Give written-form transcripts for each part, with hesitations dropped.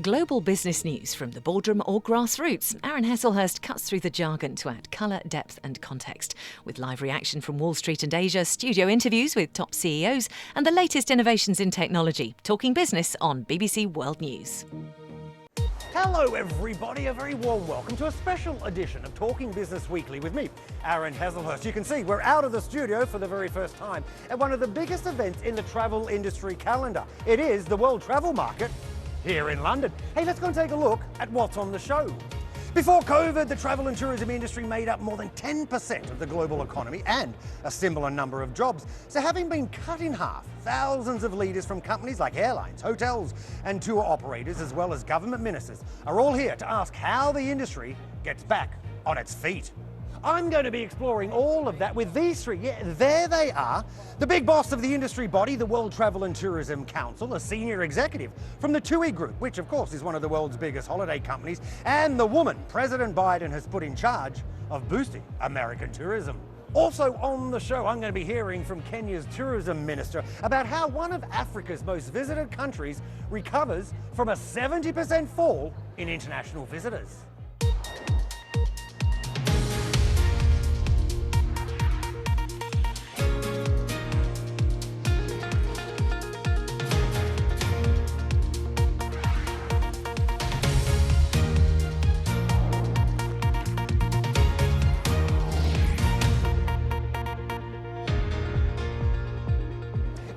Global business news from the boardroom or grassroots. Aaron Heslehurst cuts through the jargon to add colour, depth and context. With live reaction from Wall Street and Asia, studio interviews with top CEOs and the latest innovations in technology. Talking business on BBC World News. Hello everybody, a very warm welcome to a special edition of Talking Business Weekly with me, Aaron Heslehurst. You can see we're out of the studio for the very first time at one of the biggest events in the travel industry calendar. It is the World Travel Market here in London. Hey, let's go and take a look at what's on the show. Before COVID, the travel and tourism industry made up more than 10% of the global economy and a similar number of jobs. So having been cut in half, thousands of leaders from companies like airlines, hotels and tour operators, as well as government ministers, are all here to ask how the industry gets back on its feet. I'm going to be exploring all of that with these three. Yeah, there they are. The big boss of the industry body, the World Travel and Tourism Council, a senior executive from the TUI Group, which of course is one of the world's biggest holiday companies, and the woman President Biden has put in charge of boosting American tourism. Also on the show, I'm going to be hearing from Kenya's tourism minister about how one of Africa's most visited countries recovers from a 70% fall in international visitors.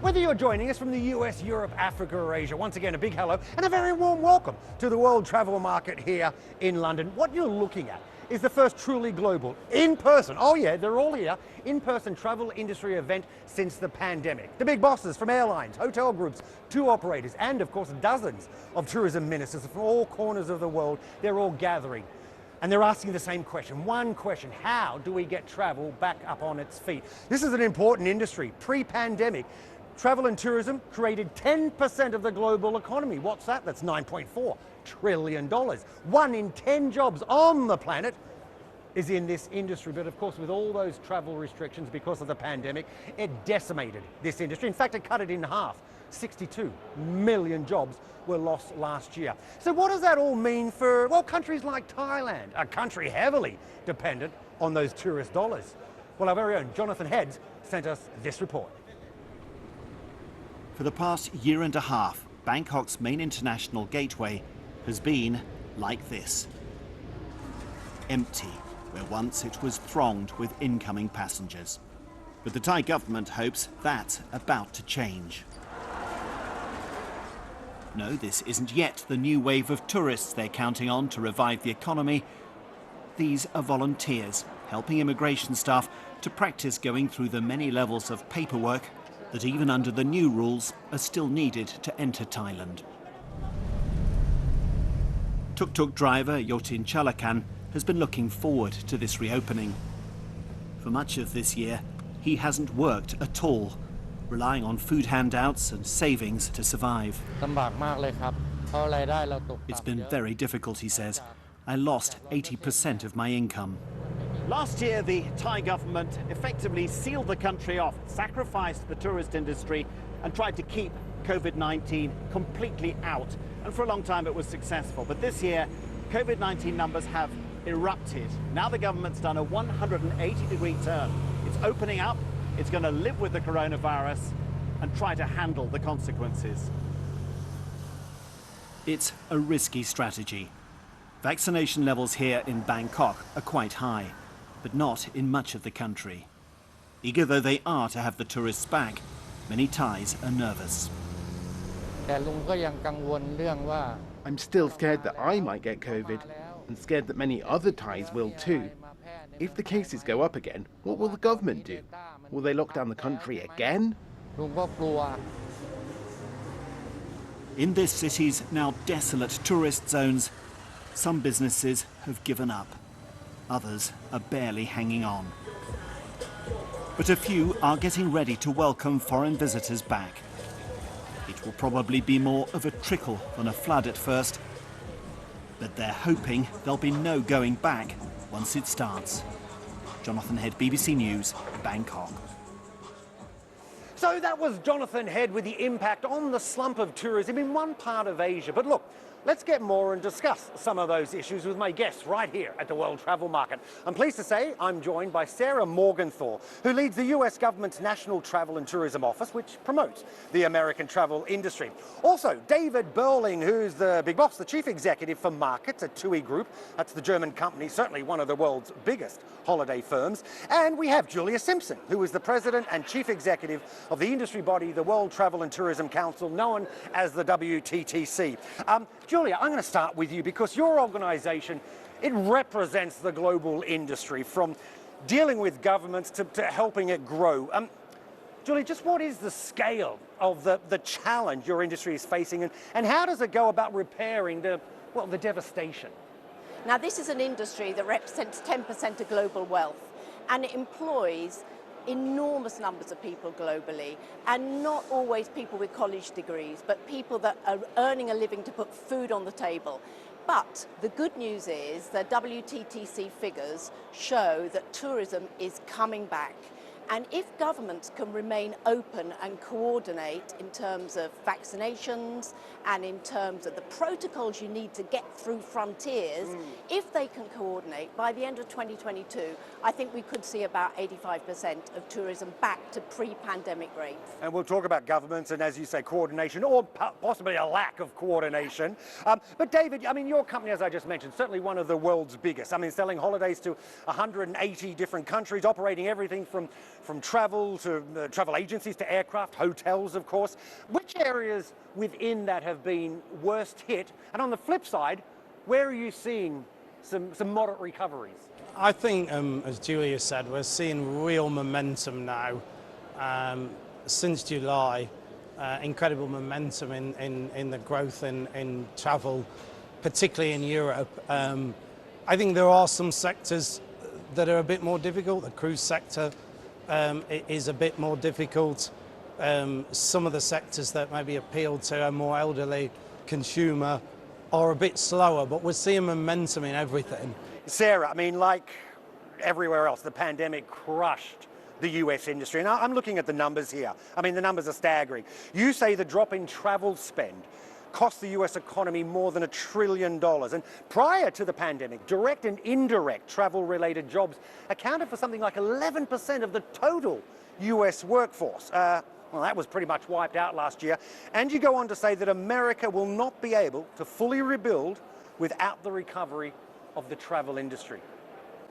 Whether you're joining us from the US, Europe, Africa or Asia, once again a big hello and a very warm welcome to the World Travel Market here in London. What you're looking at is the first truly global, in-person, oh yeah, they're all here, in-person travel industry event since the pandemic. The big bosses from airlines, hotel groups, tour operators and of course dozens of tourism ministers from all corners of the world, they're all gathering. And they're asking the same question, one question: how do we get travel back up on its feet? This is an important industry. Pre-pandemic, travel and tourism created 10% of the global economy. What's that? That's $9.4 trillion. 1 in 10 jobs on the planet is in this industry. But of course, with all those travel restrictions because of the pandemic, it decimated this industry. In fact, it cut it in half. 62 million jobs were lost last year. So what does that all mean for, well, countries like Thailand, a country heavily dependent on those tourist dollars? Well, our very own Jonathan Heads sent us this report. For the past year and a half, Bangkok's main international gateway has been like this. Empty, where once it was thronged with incoming passengers. But the Thai government hopes that's about to change. No, this isn't yet the new wave of tourists they're counting on to revive the economy. These are volunteers, helping immigration staff to practice going through the many levels of paperwork that even under the new rules are still needed to enter Thailand. Tuk-tuk driver Yotin Chalakan has been looking forward to this reopening. For much of this year, he hasn't worked at all, relying on food handouts and savings to survive. It's been very difficult, he says. I lost 80% of my income. Last year, the Thai government effectively sealed the country off, sacrificed the tourist industry and tried to keep COVID-19 completely out. And for a long time it was successful. But this year, COVID-19 numbers have erupted. Now the government's done a 180-degree turn. It's opening up, it's going to live with the coronavirus and try to handle the consequences. It's a risky strategy. Vaccination levels here in Bangkok are quite high, but not in much of the country. Eager though they are to have the tourists back, many Thais are nervous. I'm still scared that I might get COVID, and scared that many other Thais will too. If the cases go up again, what will the government do? Will they lock down the country again? In this city's now desolate tourist zones, some businesses have given up. Others are barely hanging on. But a few are getting ready to welcome foreign visitors back. It will probably be more of a trickle than a flood at first, but they're hoping there'll be no going back once it starts. Jonathan Head, BBC News, Bangkok. So that was Jonathan Head with the impact on the slump of tourism in one part of Asia. But look, Let's get more and discuss some of those issues with my guests right here at the World Travel Market. I'm pleased to say I'm joined by Sarah Morgenthau, who leads the US government's National Travel and Tourism Office, which promotes the American travel industry. Also, David Burling, who's the big boss, the chief executive for markets at TUI Group. That's the German company, certainly one of the world's biggest holiday firms. And we have Julia Simpson, who is the president and chief executive of the industry body, the World Travel and Tourism Council, known as the WTTC. Julia, I'm going to start with you because your organisation, it represents the global industry, from dealing with governments to helping it grow. Julia, just what is the scale of the challenge your industry is facing, and how does it go about repairing the devastation? Now, this is an industry that represents 10% of global wealth, and it employs enormous numbers of people globally, and not always people with college degrees, but people that are earning a living to put food on the table. But the good news is the WTTC figures show that tourism is coming back. And if governments can remain open and coordinate in terms of vaccinations and in terms of the protocols you need to get through frontiers, if they can coordinate, by the end of 2022, I think we could see about 85% of tourism back to pre-pandemic rates. And we'll talk about governments and, as you say, coordination, or possibly a lack of coordination. But David, I mean, your company, as I just mentioned, certainly one of the world's biggest. I mean, selling holidays to 180 different countries, operating everything from travel to travel agencies to aircraft, hotels, of course. Which areas within that have been worst hit? And on the flip side, where are you seeing some moderate recoveries? I think, as Julia said, we're seeing real momentum now. Since July, incredible momentum in the growth in travel, particularly in Europe. I think there are some sectors that are a bit more difficult. The cruise sector it is a bit more difficult. Some of the sectors that maybe appeal to a more elderly consumer are a bit slower, but we're seeing momentum in everything. Sarah, I mean, like everywhere else, the pandemic crushed the US industry. And I'm looking at the numbers here. I mean, the numbers are staggering. You say the drop in travel spend cost the US economy more than $1 trillion. And prior to the pandemic, direct and indirect travel-related jobs accounted for something like 11% of the total US workforce. Well, that was pretty much wiped out last year. And you go on to say that America will not be able to fully rebuild without the recovery of the travel industry.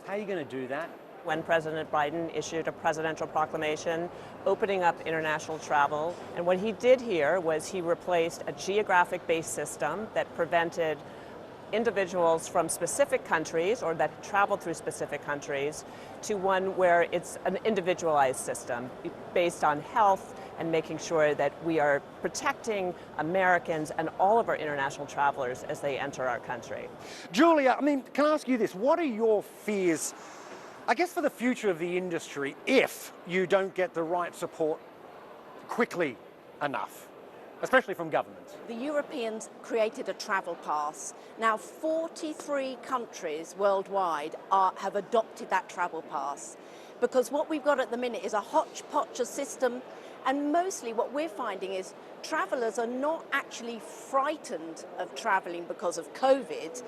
How are you going to do that? When President Biden issued a presidential proclamation opening up international travel. And what he did here was he replaced a geographic-based system that prevented individuals from specific countries or that traveled through specific countries to one where it's an individualized system based on health and making sure that we are protecting Americans and all of our international travelers as they enter our country. Julia, I mean, can I ask you this? What are your fears, I guess, for the future of the industry if you don't get the right support quickly enough, especially from governments? The Europeans created a travel pass. Now 43 countries worldwide have adopted that travel pass, because what we've got at the minute is a hodgepodge system, and mostly what we're finding is travellers are not actually frightened of travelling because of COVID.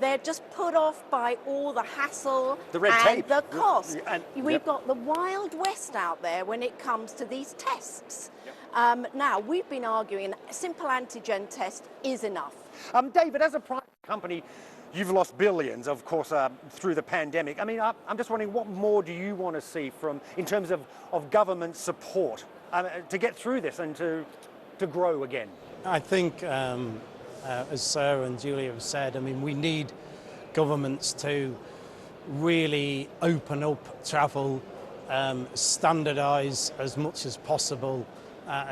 They're just put off by all the hassle the red and tape. the cost. We've Yep. got the Wild West out there when it comes to these tests. Now, we've been arguing a simple antigen test is enough. David, as a private company, you've lost billions, of course, through the pandemic. I mean, I'm just wondering, what more do you want to see in terms of government support to get through this and to grow again? I think, as Sarah and Julia have said, I mean, we need governments to really open up travel, standardise as much as possible,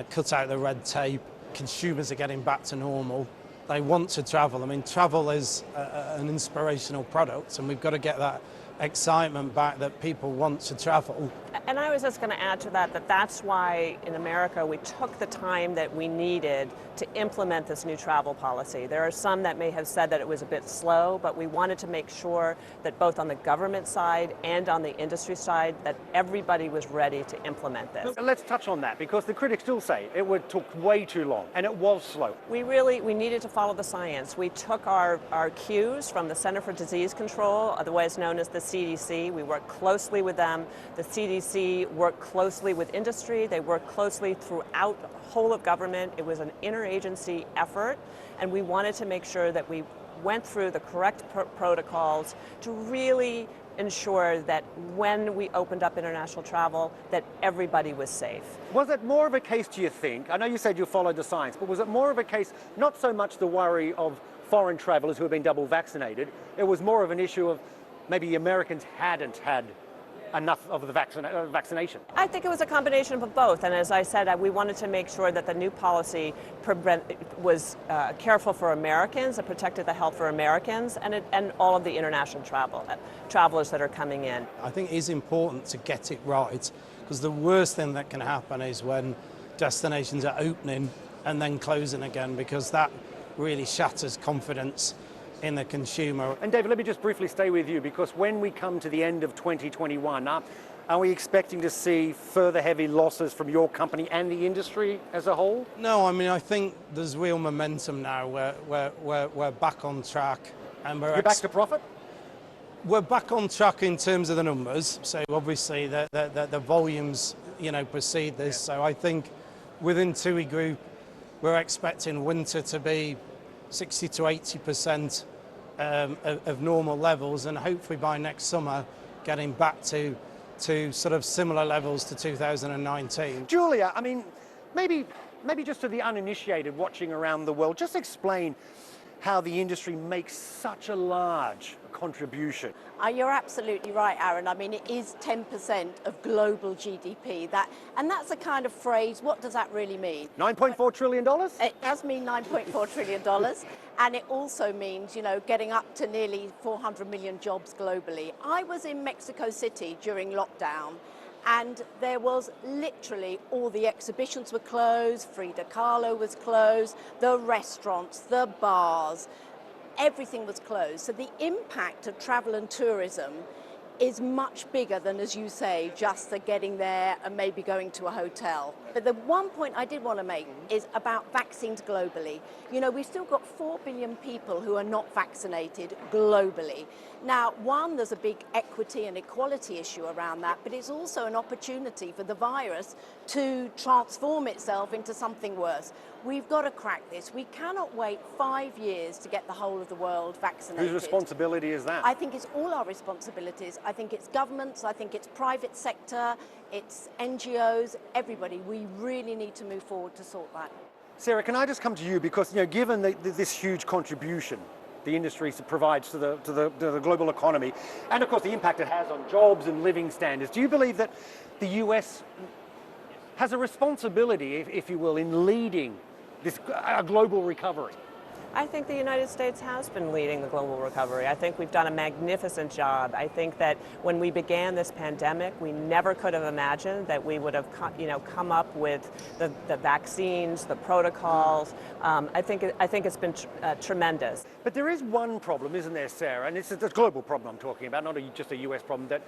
cut out the red tape. Consumers are getting back to normal. They want to travel. I mean, travel is an inspirational product, and we've got to get that excitement back that people want to travel. And I was just going to add to that that's why in America we took the time that we needed to implement this new travel policy. There are some that may have said that it was a bit slow, but we wanted to make sure that both on the government side and on the industry side that everybody was ready to implement this. Let's touch on that, because the critics still say it took way too long and it was slow. We needed to follow the science. We took our cues from the Center for Disease Control, otherwise known as the CDC. We worked closely with them. The CDC worked closely with industry. They worked closely throughout the whole of government. It was an interagency effort, and we wanted to make sure that we went through the correct protocols to really ensure that when we opened up international travel, that everybody was safe. Was it more of a case, do you think, I know you said you followed the science, but was it more of a case, not so much the worry of foreign travellers who have been double vaccinated, it was more of an issue of maybe Americans hadn't had enough of the vaccination? I think it was a combination of both, and as I said, we wanted to make sure that the new policy was careful for Americans and protected the health for Americans and all of the international travelers that are coming in. I think it is important to get it right, because the worst thing that can happen is when destinations are opening and then closing again, because that really shatters confidence in the consumer. And David, let me just briefly stay with you, because when we come to the end of 2021, are we expecting to see further heavy losses from your company and the industry as a whole? No, I mean, I think there's real momentum now. We're back on track. And You're back to profit? We're back on track in terms of the numbers. So obviously the volumes, precede this. So I think within TUI Group, we're expecting winter to be 60 to 80% of normal levels, and hopefully by next summer getting back to sort of similar levels to 2019. Julia, I mean, maybe just to the uninitiated watching around the world, just explain how the industry makes such a large contribution. You're absolutely right, Aaron. I mean, it is 10% of global GDP. And that's a kind of phrase, what does that really mean? $9.4 trillion? It does mean $9.4 trillion. And it also means, getting up to nearly 400 million jobs globally. I was in Mexico City during lockdown, and there was literally all the exhibitions were closed, Frida Kahlo was closed, the restaurants, the bars, everything was closed. So the impact of travel and tourism is much bigger than, as you say, just the getting there and maybe going to a hotel. But the one point I did want to make is about vaccines globally. We've still got 4 billion people who are not vaccinated globally. Now, there's a big equity and equality issue around that, but it's also an opportunity for the virus to transform itself into something worse. We've got to crack this. We cannot wait 5 years to get the whole of the world vaccinated. Whose responsibility is that? I think it's all our responsibilities. I think it's governments, I think it's private sector, it's NGOs, everybody. We really need to move forward to sort that. Sarah, can I just come to you, because given this huge contribution the industry provides to the global economy, and of course the impact it has on jobs and living standards, do you believe that the US has a responsibility, if you will, in leading this global recovery? I think the United States has been leading the global recovery. I think we've done a magnificent job. I think that when we began this pandemic, we never could have imagined that we would have come up with the vaccines, the protocols. I think it's been tremendous. But there is one problem, isn't there, Sarah? And it's a global problem I'm talking about, not just a US problem, that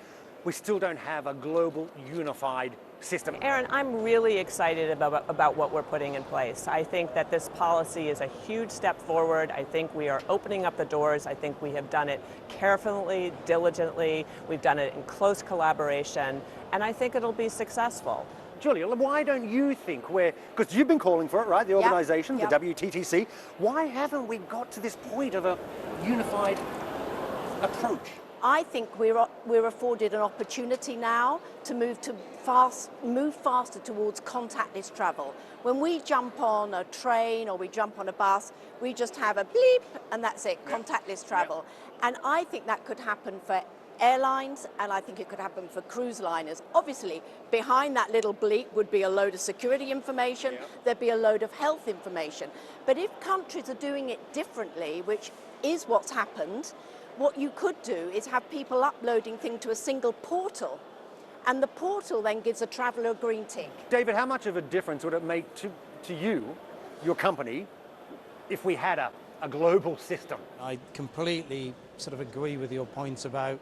we still don't have a global unified system. Aaron, I'm really excited about what we're putting in place. I think that this policy is a huge step forward. I think we are opening up the doors. I think we have done it carefully, diligently. We've done it in close collaboration, and I think it'll be successful. Julia, why don't you think because you've been calling for it, right, the organisation, the WTTC, why haven't we got to this point of a unified approach? I think we're afforded an opportunity now to move faster towards contactless travel. When we jump on a train or we jump on a bus, we just have a bleep and that's it, contactless travel. And I think that could happen for airlines, and I think it could happen for cruise liners. Obviously, behind that little bleep would be a load of security information, there'd be a load of health information. But if countries are doing it differently, which is what's happened, what you could do is have people uploading things to a single portal, And the portal then gives a traveller a green tick. David, how much of a difference would it make to you, your company, if we had a global system? I completely sort of agree with your points about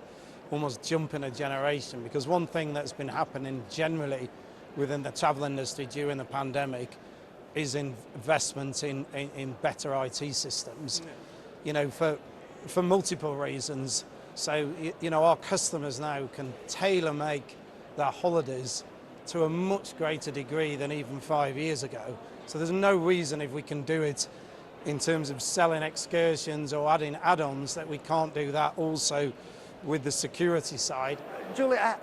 almost jumping a generation, because one thing that's been happening generally within the travel industry during the pandemic is investment in better IT systems, you know, for multiple reasons. So, you know, our customers now can tailor-make their holidays to a much greater degree than even 5 years ago. So there's no reason, if we can do it in terms of selling excursions or adding add-ons, that we can't do that also with the security side. Julia,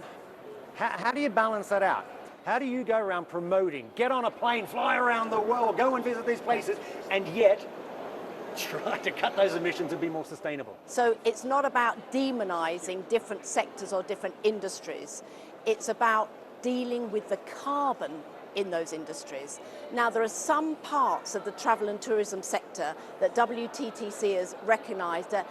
how do you balance that out? How do you go around promoting, get on a plane, fly around the world, go and visit these places, and yet try to cut those emissions and be more sustainable? So it's not about demonising different sectors or different industries. It's about dealing with the carbon in those industries. Now, there are some parts of the travel and tourism sector that WTTC has recognised are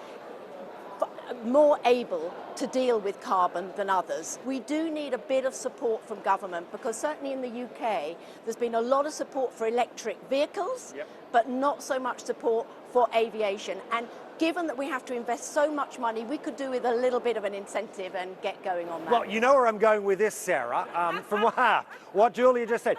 more able to deal with carbon than others. We do need a bit of support from government, because certainly in the UK there's been a lot of support for electric vehicles, but not so much support for aviation. And given that we have to invest so much money, we could do with a little bit of an incentive and get going on that. Well, you know where I'm going with this, Sarah. From what Julia just said.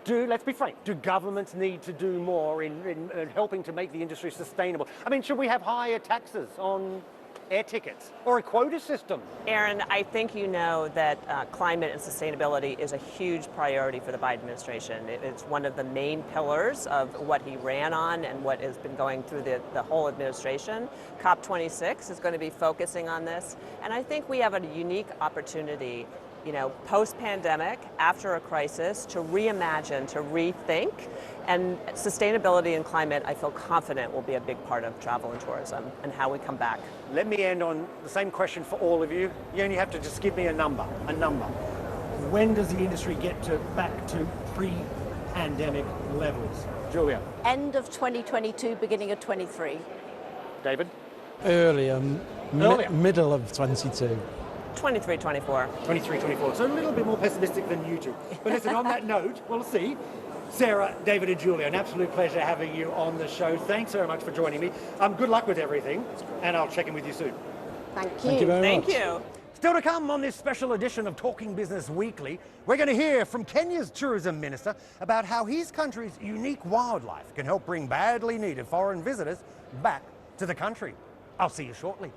Let's be frank, do governments need to do more in helping to make the industry sustainable? I mean, should we have higher taxes on air tickets or a quota system? Aaron, I think you know that climate and sustainability is a huge priority for the Biden administration. It's one of the main pillars of what he ran on and what has been going through the whole administration. COP26 is going to be focusing on this, and I think we have a unique opportunity, you know, post-pandemic, after a crisis, to reimagine, to rethink, and sustainability and climate, I feel confident, will be a big part of travel and tourism and how we come back. Let me end on the same question for all of you. You only have to just give me a number. When does the industry get back to pre-pandemic levels? Julia? End of 2022, beginning of 23. David? Earlier. Middle of 22. 23, 24. 23, 24. So a little bit more pessimistic than you two. But listen, on that note, we'll see. Sarah, David and Julia, an absolute pleasure having you on the show. Thanks very much for joining me. Good luck with everything, and I'll check in with you soon. Thank you. Thank you very much. Thank you. Still to come on this special edition of Talking Business Weekly, we're going to hear from Kenya's Tourism Minister about how his country's unique wildlife can help bring badly needed foreign visitors back to the country. I'll see you shortly.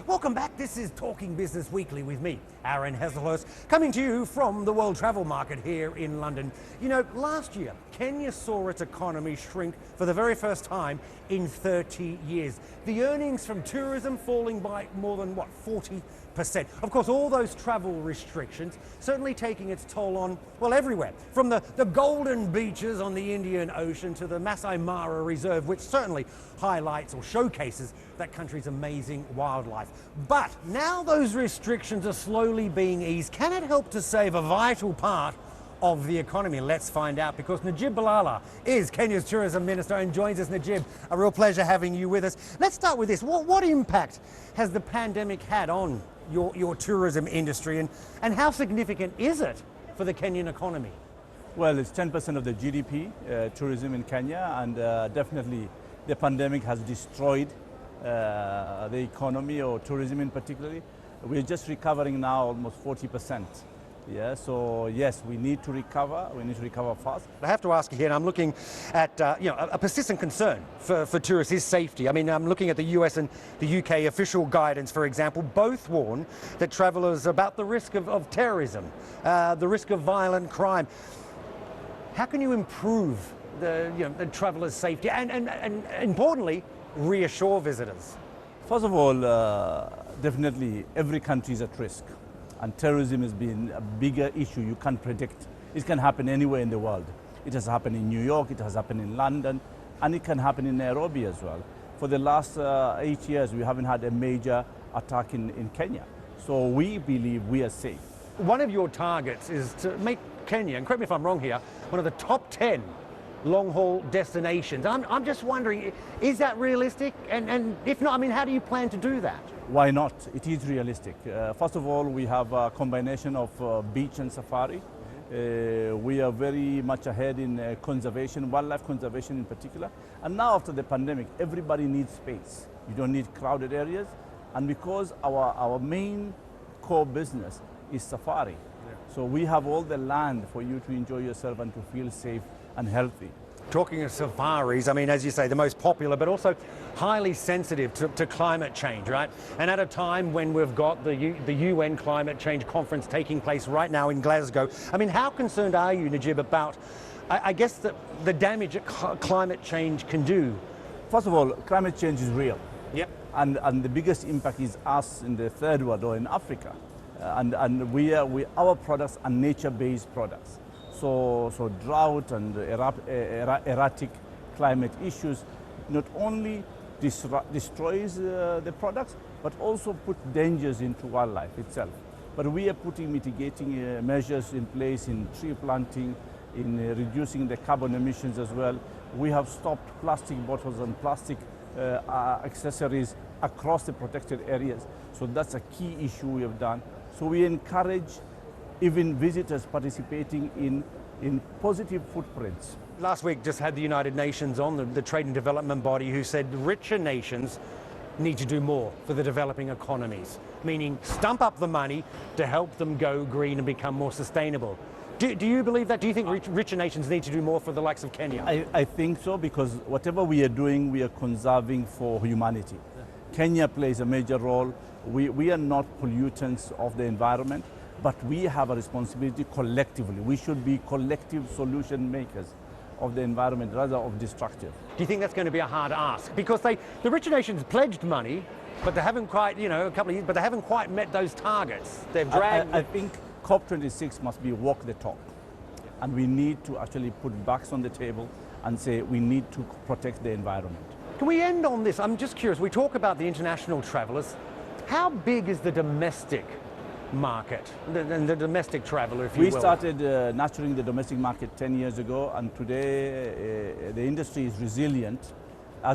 Welcome back. This is Talking Business Weekly with me, Aaron Heslehurst, coming to you from the World Travel Market here in London. You know, last year, Kenya saw its economy shrink for the very first time in 30 years. The earnings from tourism falling by more than, 40%. Of course, all those travel restrictions certainly taking its toll on, well, everywhere. From the golden beaches on the Indian Ocean to the Masai Mara Reserve, which certainly highlights or showcases that country's amazing wildlife. But now those restrictions are slowly being eased. Can it help to save a vital part of the economy? Let's find out, because Najib Balala is Kenya's Tourism Minister and joins us. Najib, a real pleasure having you with us. Let's start with this. What impact has the pandemic had on your tourism industry, and how significant is it for the Kenyan economy? Well, it's 10% of the GDP, tourism in Kenya, and definitely the pandemic has destroyed the economy, or tourism in particular. We're just recovering now almost 40%. Yeah, so yes, we need to recover. We need to recover fast. I have to ask you here, and I'm looking at a persistent concern for tourists is safety. I mean, I'm looking at the US and the UK official guidance, for example. Both warn that travellers about the risk of terrorism, the risk of violent crime. How can you improve the travellers' safety and importantly, reassure visitors? First of all, definitely every country is at risk. And terrorism has been a bigger issue you can't predict. It can happen anywhere in the world. It has happened in New York, it has happened in London, and it can happen in Nairobi as well. For the last 8 years, we haven't had a major attack in Kenya. So we believe we are safe. One of your targets is to make Kenya, and correct me if I'm wrong here, one of the top 10 long-haul destinations. I'm just wondering, is that realistic? And if not, I mean, how do you plan to do that? Why not? It is realistic. First of all, we have a combination of beach and safari. We are very much ahead in conservation, wildlife conservation in particular. And now after the pandemic, everybody needs space. You don't need crowded areas. And because our main core business is safari, so we have all the land for you to enjoy yourself and to feel safe and healthy. Talking of safaris, I mean, as you say, the most popular, but also highly sensitive to climate change, right? And at a time when we've got the UN Climate Change Conference taking place right now in Glasgow, I mean, how concerned are you, Najib, about, I guess, the damage that climate change can do? First of all, climate change is real. Yep. And the biggest impact is us in the third world or in Africa. And our products are nature-based products. So drought and erratic climate issues not only destroys the products, but also put dangers into wildlife itself. But we are putting mitigating measures in place in tree planting, in reducing the carbon emissions as well. We have stopped plastic bottles and plastic accessories across the protected areas. So that's a key issue we have done. So we encourage even visitors participating in positive footprints. Last week just had the United Nations on, the Trade and Development body, who said richer nations need to do more for the developing economies, meaning stump up the money to help them go green and become more sustainable. Do you believe that? Do you think richer nations need to do more for the likes of Kenya? I think so, because whatever we are doing, we are conserving for humanity. Kenya plays a major role. We are not pollutants of the environment, but we have a responsibility collectively. We should be collective solution makers of the environment rather of destructive. Do you think that's going to be a hard ask? Because the richer nations pledged money, but they haven't quite, a couple of years, but they haven't quite met those targets. They've dragged. I think COP26 must be walk the talk. And we need to actually put backs on the table and say we need to protect the environment. Can we end on this? I'm just curious. We talk about the international travellers. How big is the domestic market, the domestic traveller, if you will? We started nurturing the domestic market 10 years ago, and today the industry is resilient,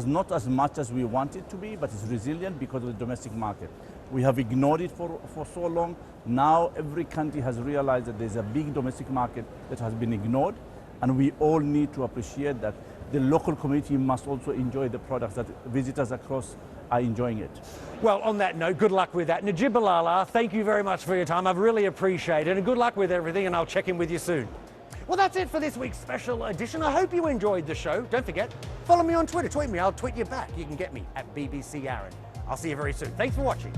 not as much as we want it to be, but it's resilient because of the domestic market. We have ignored it for so long. Now every country has realized that there's a big domestic market that has been ignored, and we all need to appreciate that the local community must also enjoy the products, that visitors across are enjoying it. Well, on that note, good luck with that. Najib Balala, thank you very much for your time. I've really appreciated it, and good luck with everything, and I'll check in with you soon. Well, that's it for this week's special edition. I hope you enjoyed the show. Don't forget, follow me on Twitter. Tweet me, I'll tweet you back. You can get me at BBC Aaron. I'll see you very soon. Thanks for watching.